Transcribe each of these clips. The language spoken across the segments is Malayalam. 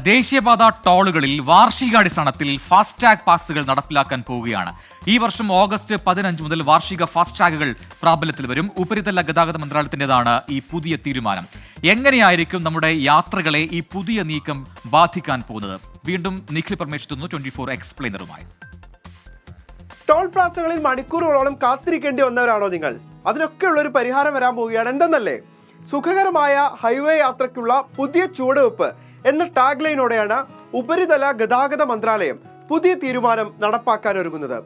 ദേശീയപാത ടോളുകളിൽ വാർഷികാടിസ്ഥാനത്തിൽ ഫാസ്ടാഗ് പാസുകൾ നടപ്പിലാക്കാൻ പോവുകയാണ്. ഈ വർഷം ഓഗസ്റ്റ് 15 മുതൽ വാർഷിക ഫാസ്ടാഗുകൾ പ്രാബല്യത്തിൽ വരും. ഉപരിതല ഗതാഗത മന്ത്രാലയത്തിൻ്റെതാണ് ഈ പുതിയ തീരുമാനം. എങ്ങനെയായിരിക്കും നമ്മുടെ യാത്രകളെ ഈ പുതിയ നീക്കം ബാധിക്കാൻ പോകുന്നത്? വീണ്ടും നിഖിൽ പരമേഷ് എത്തുന്നു 24 എക്സ്പ്ലെയിനറുമായി. ടോൾ പ്ലാസകളിൽ മണിക്കൂറുകളോളം കാത്തിരിക്കേണ്ടി വന്നവരാണോ നിങ്ങൾ? അതിനൊക്കെയുള്ള ഒരു പരിഹാരം വരാൻ പോവുകയാണ്. എന്തെന്നല്ലേ, സുഖകരമായ ഹൈവേ യാത്രയ്ക്കുള്ള പുതിയ ചുവടുവെപ്പ് എന്ന ടാഗ് ലൈനോടെയാണ് ഉപരിതല ഗതാഗത മന്ത്രാലയം പുതിയ തീരുമാനം നടപ്പാക്കാൻ ഒരുങ്ങുന്നത്.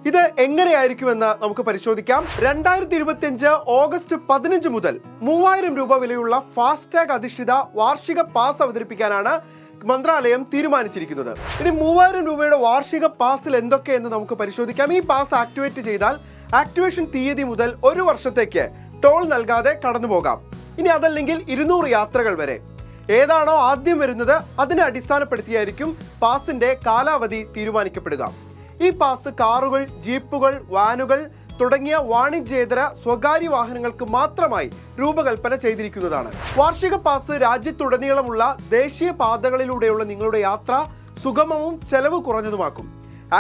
ഇത് എങ്ങനെയായിരിക്കുമെന്ന് നമുക്ക് പരിശോധിക്കാം. 2025 ഓഗസ്റ്റ് 15 മുതൽ 3000 രൂപ വിലയുള്ള ഫാസ്ടാഗ് അധിഷ്ഠിത വാർഷിക പാസ് അവതരിപ്പിക്കാനാണ് മന്ത്രാലയം തീരുമാനിച്ചിരിക്കുന്നത്. ഇനി 3000 രൂപയുടെ വാർഷിക പാസിൽ എന്തൊക്കെയെന്ന് നമുക്ക് പരിശോധിക്കാം. ഈ പാസ് ആക്ടിവേറ്റ് ചെയ്താൽ ആക്ടിവേഷൻ തീയതി മുതൽ 1 വർഷത്തേക്ക് ടോൾ നൽകാതെ കടന്നു പോകാം. ഇനി അതല്ലെങ്കിൽ 200 യാത്രകൾ വരെ. ഏതാണോ ആദ്യം വരുന്നത് അതിനെ അടിസ്ഥാനപ്പെടുത്തിയായിരിക്കും പാസിന്റെ കാലാവധി തീരുമാനിക്കപ്പെടുക. ഈ പാസ് കാറുകൾ, ജീപ്പുകൾ, വാനുകൾ തുടങ്ങിയ വാണിജ്യേതര സ്വകാര്യ വാഹനങ്ങൾക്ക് മാത്രമായി രൂപകൽപ്പന ചെയ്തിരിക്കുന്നതാണ്. വാർഷിക പാസ് രാജ്യത്തുടനീളമുള്ള ദേശീയ പാതകളിലൂടെയുള്ള നിങ്ങളുടെ യാത്ര സുഗമവും ചെലവ് കുറഞ്ഞതുമാക്കും.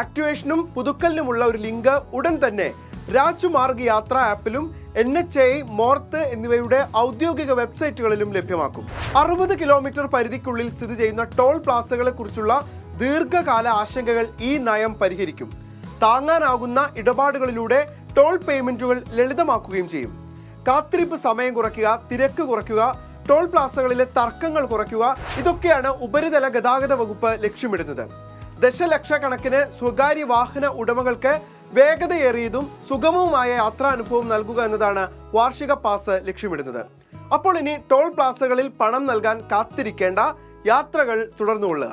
ആക്ടിവേഷനും പുതുക്കലിനുമുള്ള ഒരു ലിങ്ക് ഉടൻ തന്നെ രാജ്മാർഗ് യാത്ര ആപ്പിലും NHAI, മോർത്ത് എന്നിവയുടെ ഔദ്യോഗിക വെബ്സൈറ്റുകളിലും ലഭ്യമാക്കും. 60 കിലോമീറ്റർ പരിധിക്കുള്ളിൽ സ്ഥിതി ചെയ്യുന്ന ടോൾ പ്ലാസകളെ കുറിച്ചുള്ള ദീർഘകാല ആശങ്കകൾ ഈ നയം പരിഹരിക്കും. താങ്ങാനാകുന്ന ഇടപാടുകളിലൂടെ ടോൾ പേയ്മെന്റുകൾ ലളിതമാക്കുകയും ചെയ്യും. കാത്തിരിപ്പ് സമയം കുറയ്ക്കുക, തിരക്ക് കുറയ്ക്കുക, ടോൾ പ്ലാസകളിലെ തർക്കങ്ങൾ കുറയ്ക്കുക, ഇതൊക്കെയാണ് ഉപരിതല ഗതാഗത വകുപ്പ് ലക്ഷ്യമിടുന്നത്. ദശലക്ഷക്കണക്കിന് സ്വകാര്യ വാഹന ഉടമകൾക്ക് വേഗതയേറിയതും സുഗമവുമായ യാത്രാനുഭവം നൽകുക എന്നതാണ് വാർഷിക പാസ് ലക്ഷ്യമിടുന്നത്. അപ്പോൾ ഇനി ടോൾ പ്ലാസകളിൽ പണം നൽകാൻ കാത്തിരിക്കേണ്ട, യാത്രകൾ തുടർന്നുകൊള്ളുക.